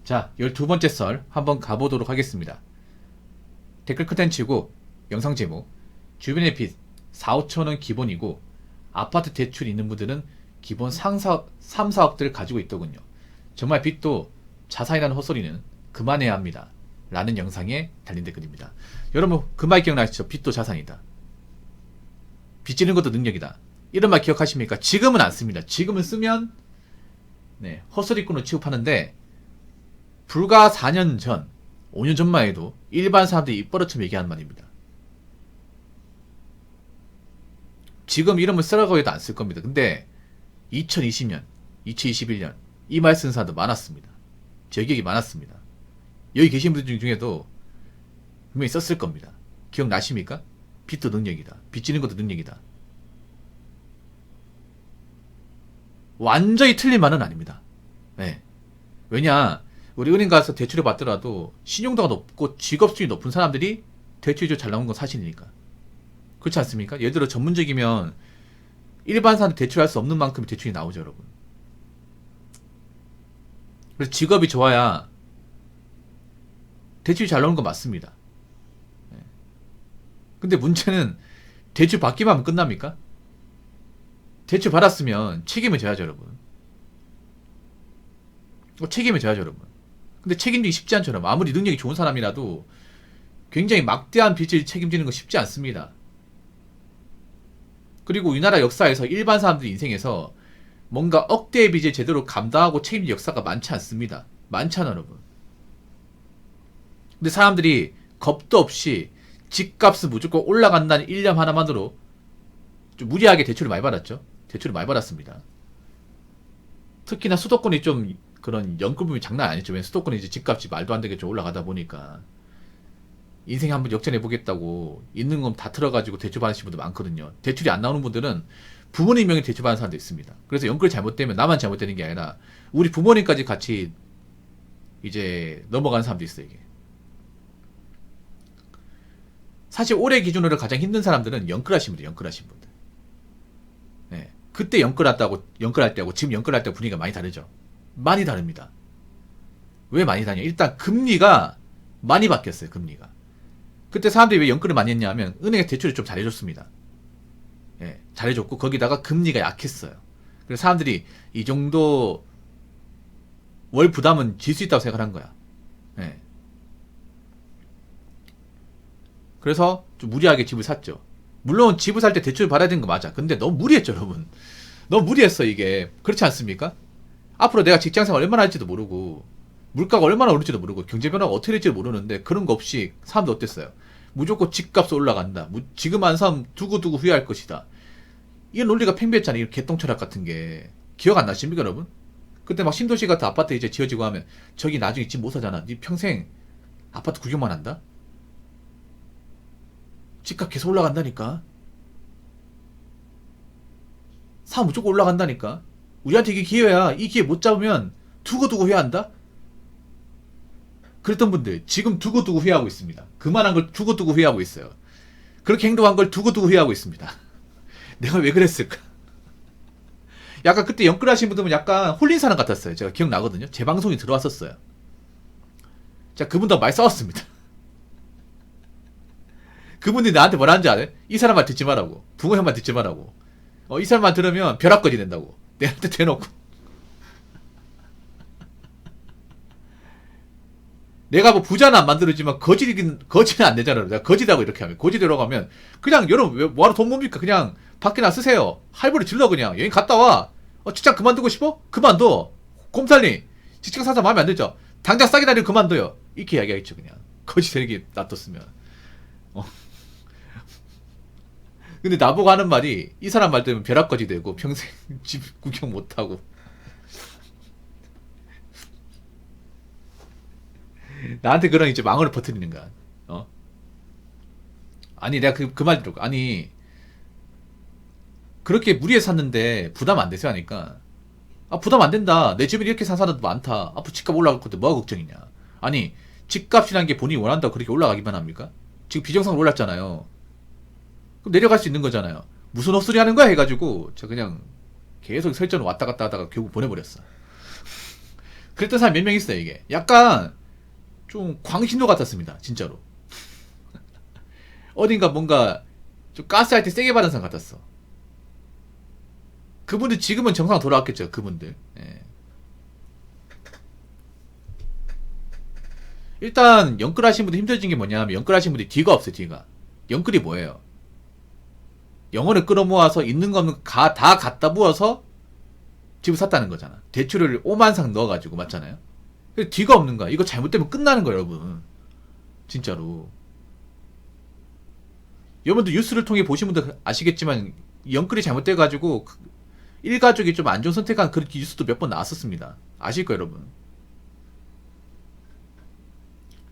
자, 12번째 썰 한번 가보도록 하겠습니다. 댓글 컨텐츠고 영상 제목 주변의 빚 4, 5천원 기본이고 아파트 대출 있는 분들은 기본 3, 4억들 가지고 있더군요. 정말 빚도 자산이라는 헛소리는 그만해야 합니다. 라는 영상에 달린 댓글입니다. 여러분 그 말 기억나시죠? 빚도 자산이다. 빚지는 것도 능력이다. 이런 말 기억하십니까? 지금은 안 씁니다. 지금은 쓰면 헛소리꾼으로 취급하는데 불과 4년 전, 5년 전만 해도 일반 사람들이 입버릇처럼 얘기하는 말입니다. 지금 이름을 쓰라고 해도 안 쓸 겁니다. 근데 2020년, 2021년 이 말 쓰는 사람도 많았습니다. 제 기억이 많았습니다. 여기 계신 분들 중에도 분명히 썼을 겁니다. 기억나십니까? 빚도 능력이다. 빚지는 것도 능력이다. 완전히 틀린 말은 아닙니다. 네. 왜냐 우리 은행 가서 대출을 받더라도 신용도가 높고 직업수준이 높은 사람들이 대출이 잘 나오는 건 사실이니까. 그렇지 않습니까? 예를 들어 전문직이면 일반 사람들 대출할 수 없는 만큼 대출이 나오죠, 여러분. 그래서 직업이 좋아야 대출이 잘 나오는 건 맞습니다. 근데 문제는 대출 받기만 하면 끝납니까? 대출 받았으면 책임을 져야죠, 여러분. 책임을 져야죠, 여러분. 근데 책임지기 쉽지 않죠, 여러분. 아무리 능력이 좋은 사람이라도 굉장히 막대한 빚을 책임지는 거 쉽지 않습니다. 그리고 우리나라 역사에서 일반 사람들 인생에서 뭔가 억대의 빚을 제대로 감당하고 책임질 역사가 많지 않습니다. 많잖아, 여러분. 근데 사람들이 겁도 없이 집값은 무조건 올라간다는 일념 하나만으로 좀 무리하게 대출을 많이 받았죠. 대출을 많이 받았습니다. 특히나 수도권이 좀 그런 연끌붐이 장난 아니죠. 수도권이 이제 집값이 말도 안 되게 좀 올라가다 보니까 인생에 한번 역전해보겠다고 있는 건 다 틀어가지고 대출 받으시는 분들 많거든요. 대출이 안 나오는 분들은 부모님 명의 대출 받는 사람도 있습니다. 그래서 연끌이 잘못되면 나만 잘못되는 게 아니라 우리 부모님까지 같이 이제 넘어가는 사람도 있어요. 이게 사실 올해 기준으로 가장 힘든 사람들은 연끌하신 분들, 연끌하신 분들. 네. 그때 연끌할 때하고 지금 연끌할 때 분위기가 많이 다르죠. 많이 다릅니다. 왜 많이 다냐? 일단 금리가 많이 바뀌었어요. 금리가. 그때 사람들이 왜 연끌을 많이 했냐면 은행에 대출을 좀 잘해줬습니다. 예, 잘해줬고 거기다가 금리가 약했어요. 그래서 사람들이 이 정도 월 부담은 질 수 있다고 생각을 한 거야. 예. 그래서 좀 무리하게 집을 샀죠. 물론 집을 살 때 대출 받아야 되는 거 맞아. 근데 너무 무리했죠, 여러분. 너무 무리했어, 이게. 그렇지 않습니까? 앞으로 내가 직장생활 얼마나 할지도 모르고 물가가 얼마나 오를지도 모르고 경제 변화가 어떻게 될지도 모르는데 그런 거 없이 사람들 어땠어요? 무조건 집값 올라간다. 지금 안 사면 두고두고 후회할 것이다. 이 논리가 팽배했잖아요. 이 개똥철학 같은 게. 기억 안 나십니까, 여러분? 그때 막 신도시 같은 아파트 이제 지어지고 하면 저기 나중에 집 못 사잖아. 네 평생 아파트 구경만 한다? 집값 계속 올라간다니까. 사 무조건 올라간다니까. 우리한테 이게 기회야. 이 기회 못 잡으면 두고두고 후회한다? 그랬던 분들 지금 두고두고 후회하고 있습니다. 그만한 걸 두고두고 후회하고 있어요. 그렇게 행동한 걸 두고두고 후회하고 있습니다. 내가 왜 그랬을까? 약간 그때 연끌하신 분들은 약간 홀린 사람 같았어요. 제가 기억나거든요. 제 방송이 들어왔었어요. 자, 그분도 많이 싸웠습니다. 그분들이 나한테 뭐라 하는지 알아요? 이 사람 말 듣지 말라고. 부모 형 말 듣지 말라고. 이 사람 말 들으면 벼락거지 된다고. 내한테 대놓고. 내가 뭐 부자는 안 만들어지만 거지는 안 되잖아요. 내가 거지라고 이렇게 하면. 거지라고 하면 그냥 여러분 뭐하러 돈 뭡니까? 그냥 밖에나 쓰세요. 할부를 질러 그냥. 여행 갔다 와. 직장 그만두고 싶어? 그만둬. 곰살님. 직장 사서 마음에 안 들죠? 당장 싸게 다니고 그만둬요. 이렇게 이야기하겠죠 그냥. 거지 되게 놔뒀으면. 근데 나보고 하는 말이 이 사람 말 들으면 벼락거지 되고 평생 집 구경 못하고 나한테 그런 이제 망언을 퍼뜨리는 거야. 아니 내가 그 말 들었고 아니 그렇게 무리해서 샀는데 부담 안 되세요 하니까 부담 안 된다. 내 주변에 이렇게 산 사람도 많다. 앞으로 집값 올라갈 건데 뭐가 걱정이냐. 아니 집값이란 게 본인이 원한다고 그렇게 올라가기만 합니까? 지금 비정상으로 올랐잖아요. 그럼 내려갈 수 있는 거잖아요. 무슨 헛소리 하는 거야 해가지고 저 그냥 계속 설전 왔다 갔다 하다가 결국 보내버렸어. 그랬던 사람 몇 명 있어요. 이게 약간 좀 광신도 같았습니다. 진짜로. 어딘가 뭔가 좀 가스할 때 세게 받은 사람 같았어. 그분들 지금은 정상 돌아왔겠죠. 그분들. 예. 일단 영끌 하신 분들 힘들어진 게 뭐냐면 영끌 하신 분들이 D가 없어요. D가. 영끌이 뭐예요? 영어를 끌어모아서 있는 거 없는 다 갖다 부어서 집을 샀다는 거잖아. 대출을 5만상 넣어가지고 맞잖아요. D가 없는 거야. 이거 잘못되면 끝나는 거야, 여러분. 진짜로. 여러분들 뉴스를 통해 보신 분들 아시겠지만 영끌이 잘못돼가지고 일가족이 좀 안 좋은 선택한 그런 뉴스도 몇 번 나왔었습니다. 아실 거예요, 여러분.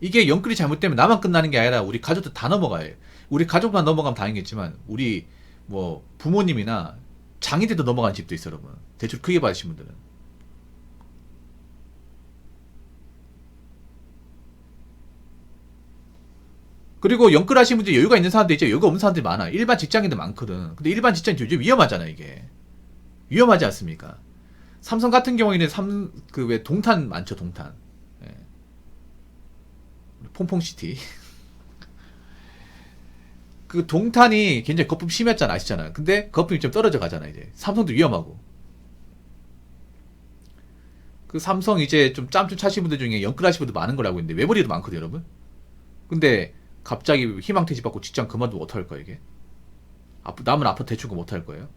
이게 영끌이 잘못되면 나만 끝나는 게 아니라 우리 가족도 다 넘어가요. 우리 가족만 넘어가면 다행이겠지만 우리 뭐 부모님이나 장인들도 넘어간 집도 있어요, 여러분. 대출 크게 받으신 분들은. 그리고 영끌 하신 분들이 여유가 있는 사람들 있죠. 여유가 없는 사람들이 많아. 일반 직장인도 많거든. 근데 일반 직장인 요즘 위험하잖아, 이게. 위험하지 않습니까? 삼성 같은 경우에는 왜 동탄 많죠, 동탄. 예. 퐁퐁시티. 그 동탄이 굉장히 거품 심했잖아, 아시잖아요. 근데 거품이 좀 떨어져 가잖아, 이제. 삼성도 위험하고. 그 삼성 이제 좀 짬좀 차신 분들 중에 영끌 하신 분들 많은 거라고 있는데, 외벌이도 많거든요, 여러분. 근데 갑자기 희망퇴직 받고 직장 그만두면 어떡할 거야, 이게? 남은 아파트 대출금 어떡할 거예요?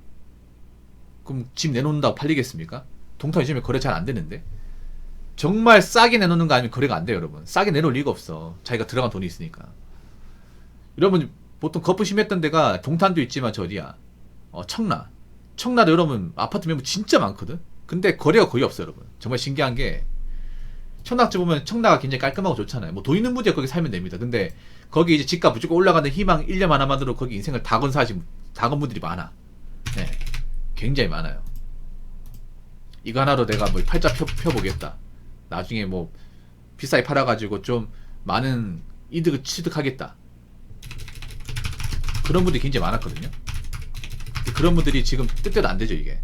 그럼 집 내놓는다고 팔리겠습니까? 동탄 요즘에 거래 잘 안 되는데. 정말 싸게 내놓는 거 아니면 거래가 안 돼요, 여러분. 싸게 내놓을 리가 없어. 자기가 들어간 돈이 있으니까. 여러분, 보통 거품 심했던 데가 동탄도 있지만 저 어디야? 청라. 청라도 여러분 아파트 매물 진짜 많거든? 근데 거래가 거의 없어요, 여러분. 정말 신기한 게 청락지 보면 청라가 굉장히 깔끔하고 좋잖아요. 뭐 돈 있는 분들이 거기 살면 됩니다. 근데 거기 이제 집값 무조건 올라가는 희망 1년 하나만으로 거기 인생을 다 건사하신 분들이 많아. 네. 굉장히 많아요. 이거 하나로 내가 뭐 팔자 펴보겠다. 나중에 뭐 비싸게 팔아가지고 좀 많은 이득을 취득하겠다. 그런 분들이 굉장히 많았거든요. 그런 분들이 지금 뜻대로 안 되죠, 이게.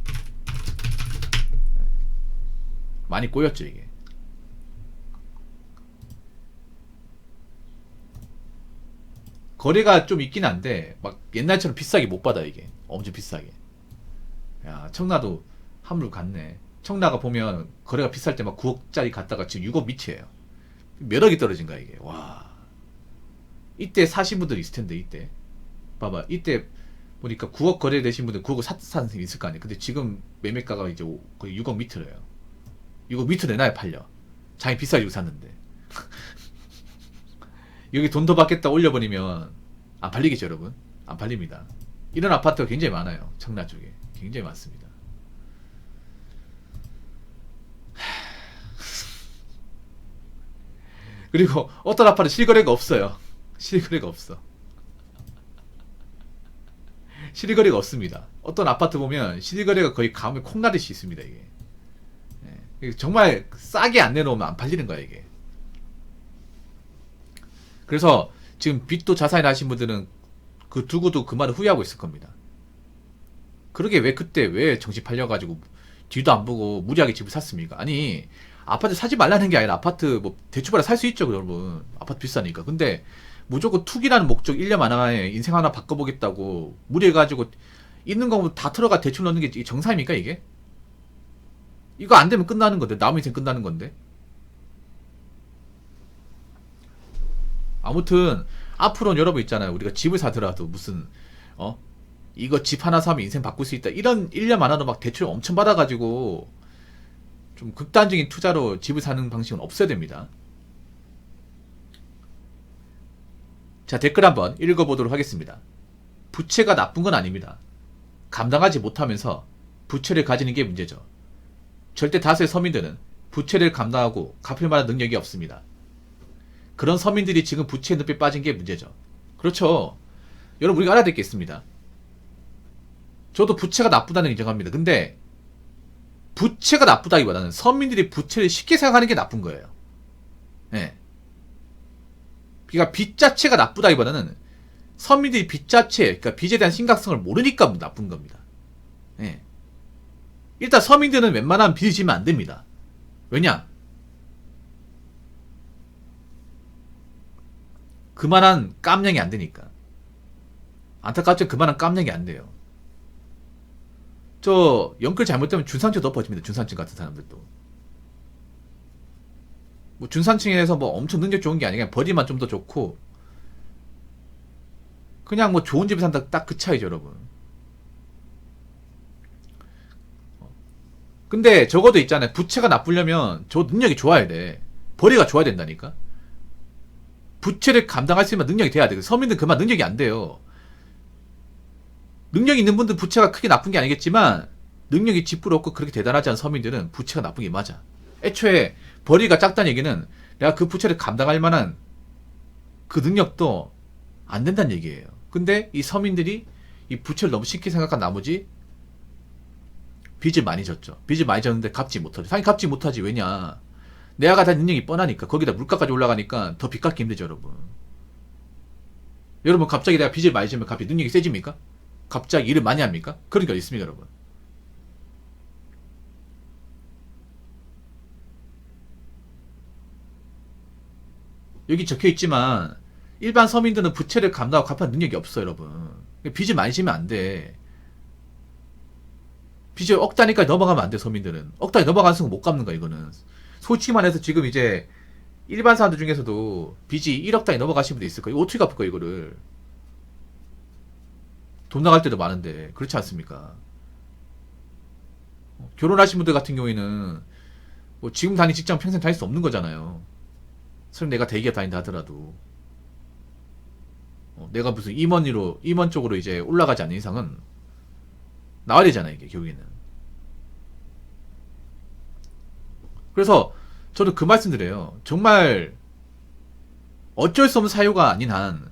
많이 꼬였죠, 이게. 거래가 좀 있긴 한데 막 옛날처럼 비싸게 못 받아, 이게. 엄청 비싸게. 야, 청라도 한물 갔네. 청라가 보면 거래가 비쌀 때 막 9억짜리 갔다가 지금 6억 밑이에요. 몇 억이 떨어진 거야, 이게. 와. 이때 사신 분들 있을 텐데, 이때. 봐봐. 이때 보니까 9억 거래되신 분들 9억 산 사람이 있을 거 아니에요. 근데 지금 매매가가 이제 거의 6억 밑으로요. 6억 밑으로 내놔야 팔려. 장이 비싸게 주고 샀는데. 여기 돈 더 받겠다 올려버리면 안 팔리겠죠, 여러분? 안 팔립니다. 이런 아파트가 굉장히 많아요. 청라 쪽에. 굉장히 많습니다. 그리고 어떤 아파트 실거래가 없어요. 실거래가 없어. 실거래가 없습니다. 어떤 아파트 보면 실거래가 거의 가뭄에 콩나듯이 있습니다, 이게. 네. 정말 싸게 안 내놓으면 안 팔리는 거야, 이게. 그래서 지금 빚도 자산이 나신 분들은 그 두고도 그 말을 후회하고 있을 겁니다. 그러게 왜 그때 왜 정신 팔려가지고 뒤도 안 보고 무리하게 집을 샀습니까? 아니, 아파트 사지 말라는 게 아니라 아파트 뭐 대출받아 살 수 있죠, 여러분. 아파트 비싸니까. 근데 무조건 투기라는 목적 1년 안에 인생 하나 바꿔보겠다고 무리해가지고 있는 거 다 틀어가 대출 넣는 게 정상입니까, 이게? 이거 안 되면 끝나는 건데, 남의 인생 끝나는 건데. 아무튼 앞으로는 여러분 있잖아요. 우리가 집을 사더라도 무슨 이거 집 하나 사면 인생 바꿀 수 있다. 이런 1년 안으로 막 대출 엄청 받아가지고 좀 극단적인 투자로 집을 사는 방식은 없어야 됩니다. 자, 댓글 한번 읽어보도록 하겠습니다. 부채가 나쁜 건 아닙니다. 감당하지 못하면서 부채를 가지는 게 문제죠. 절대 다수의 서민들은 부채를 감당하고 갚을 만한 능력이 없습니다. 그런 서민들이 지금 부채의 늪에 빠진 게 문제죠. 그렇죠. 여러분, 우리가 알아야 될 게 있습니다. 저도 부채가 나쁘다는 인정합니다. 근데 부채가 나쁘다기보다는 서민들이 부채를 쉽게 생각하는 게 나쁜 거예요. 네. 그러니까 빚 자체가 나쁘다기보다는 서민들이 빚 자체, 그러니까 빚에 대한 심각성을 모르니까 나쁜 겁니다. 네. 일단 서민들은 웬만하면 빚을 지면 안 됩니다. 왜냐? 그만한 깜냥이 안 되니까. 안타깝죠. 그만한 깜냥이 안 돼요. 저 연끌 잘못되면 중산층 덮어집니다. 중산층 같은 사람들도. 뭐 중산층에서 뭐 엄청 능력 좋은 게 아니라 버디만 좀 더 좋고 그냥 뭐 좋은 집에 산다 딱 그 차이죠, 여러분. 근데 적어도 있잖아요. 부채가 나쁘려면 저 능력이 좋아야 돼. 벌이가 좋아야 된다니까. 부채를 감당할 수 있는 능력이 돼야 돼. 서민들 그만 능력이 안 돼요. 능력 있는 분들 부채가 크게 나쁜 게 아니겠지만 능력이 찌뿌럽고 그렇게 대단하지 않은 서민들은 부채가 나쁜 게 맞아. 애초에 벌이가 작다는 얘기는 내가 그 부채를 감당할 만한 그 능력도 안 된다는 얘기예요. 근데 이 서민들이 이 부채를 너무 쉽게 생각한 나머지 빚을 많이 졌죠. 빚을 많이 졌는데 갚지 못하죠. 당연히 갚지 못하지. 왜냐? 내가 다 능력이 뻔하니까. 거기다 물가까지 올라가니까 더 빚 갚기 힘들죠, 여러분. 여러분 갑자기 내가 빚을 많이 지면 갚기 능력이 세집니까? 갑자기 일을 많이 합니까? 그런 게 어디 있습니까, 여러분? 여기 적혀 있지만 일반 서민들은 부채를 감당하고 갚을 능력이 없어, 여러분. 빚을 많이 지면 안 돼. 빚을 억 단위까지 넘어가면 안 돼, 서민들은. 억 단위 넘어가는 순간 못 갚는 거야, 이거는. 솔직히 말해서 지금 이제 일반 사람들 중에서도 빚이 1억 단위 넘어가신 분도 있을 거예요. 어떻게 갚을 거야, 이거를. 돈 나갈 때도 많은데. 그렇지 않습니까? 결혼하신 분들 같은 경우에는 뭐 지금 다니는 직장 평생 다닐 수 없는 거잖아요. 설령 내가 대기업 다닌다 하더라도. 내가 무슨 임원 쪽으로 이제 올라가지 않는 이상은 나와야 되잖아, 이게, 결국에는. 그래서, 저도 그 말씀 드려요. 정말, 어쩔 수 없는 사유가 아닌 한,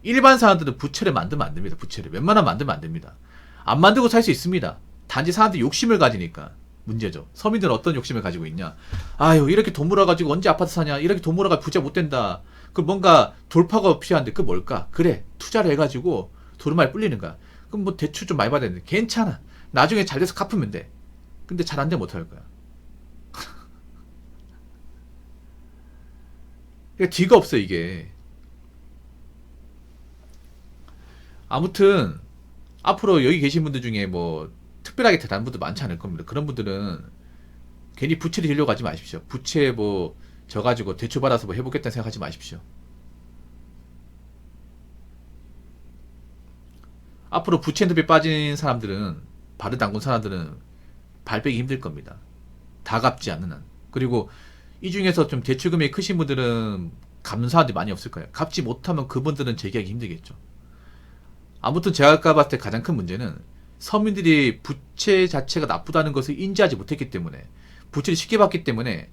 일반 사람들은 부채를 만들면 안 됩니다, 부채를. 웬만하면 만들면 안 됩니다. 안 만들고 살 수 있습니다. 단지 사람들이 욕심을 가지니까. 문제죠. 서민들은 어떤 욕심을 가지고 있냐. 아유, 이렇게 돈 몰아가지고 언제 아파트 사냐. 이렇게 돈 몰아가지고 부자 못 된다. 그 뭔가 돌파가 필요한데, 그 뭘까? 그래, 투자를 해가지고 돈을 많이 불리는 거야. 그럼 뭐 대출 좀 많이 받아야 되는데 괜찮아. 나중에 잘 돼서 갚으면 돼. 근데 잘 안 되면 어떡할 거야. 그러니까 뒤가 없어, 이게. 아무튼 앞으로 여기 계신 분들 중에 뭐 특별하게 대단한 분들 많지 않을 겁니다. 그런 분들은 괜히 부채를 지려고 하지 마십시오. 부채 뭐 져가지고 대출 받아서 뭐 해보겠다는 생각하지 마십시오. 앞으로 부채 늪에 빠진 사람들은, 발을 담근 사람들은 발 빼기 힘들 겁니다. 다 갚지 않는 한. 그리고 이 중에서 좀 대출 금액이 크신 분들은 갚는 사람들이 많이 없을 거예요. 갚지 못하면 그분들은 재기하기 힘들겠죠. 아무튼 제가 아까 봤을 때 가장 큰 문제는 서민들이 부채 자체가 나쁘다는 것을 인지하지 못했기 때문에, 부채를 쉽게 받기 때문에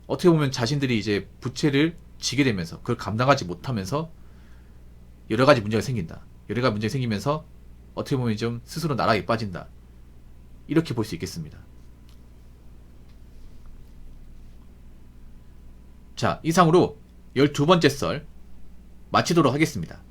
어떻게 보면 자신들이 이제 부채를 지게 되면서 그걸 감당하지 못하면서 여러 가지 문제가 생긴다. 여러 가지 문제가 생기면서 어떻게 보면 좀 스스로 나락에 빠진다. 이렇게 볼 수 있겠습니다. 자, 이상으로 12번째 썰 마치도록 하겠습니다.